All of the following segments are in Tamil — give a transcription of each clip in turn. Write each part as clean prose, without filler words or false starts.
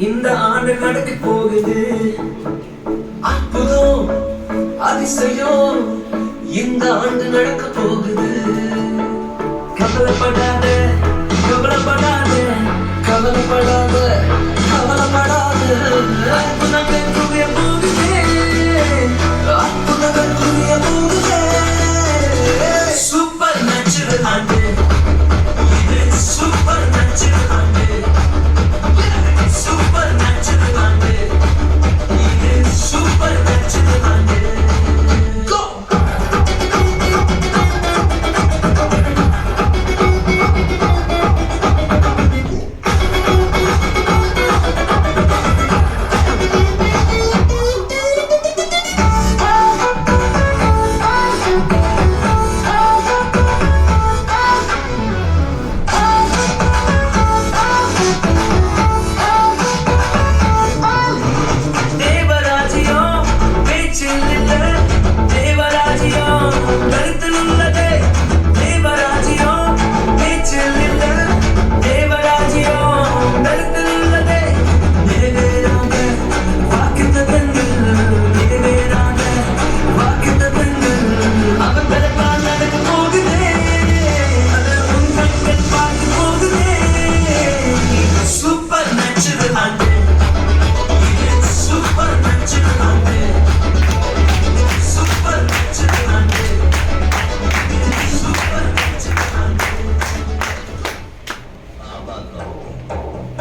இந்த ஆண்டு நடக்க போகுது அற்புதம் அதிசயம் இந்த ஆண்டு நடக்க போகுது கவலைப்படாத கவலைப்படாத கவலைப்படாத கவலைப்படாத அற்புதங்கள் குவிய போகுது அற்புதங்கள் குவிய போகுது சூப்பர் நேச்சுரல் ஆண்டு இது சூப்பர் நேச்சுரல் ஆண்டு சூப்பர் நேச்சுரல் ஆண்டு இது சூப்பர் நேச்சுரல் ஆண்டு Go!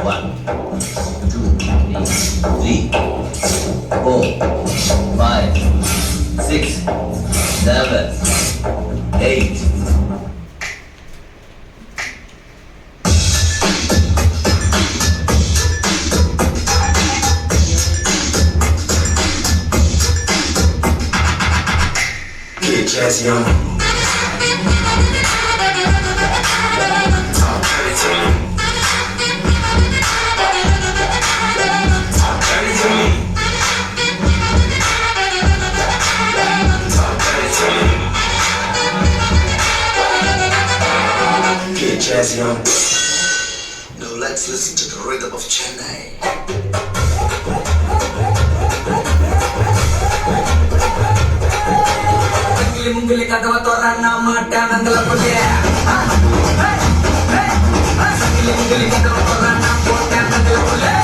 One, two, three, four, five, six, seven, eight. Get jazzy on. Talk dirty to me. Talk dirty to me. Talk dirty to me. Get jazzy on. Now let's listen to the rhythm of Chennai. Mungkin kata orang nama dan anggalan boleh. Mungkin kata orang nama dan anggalan boleh.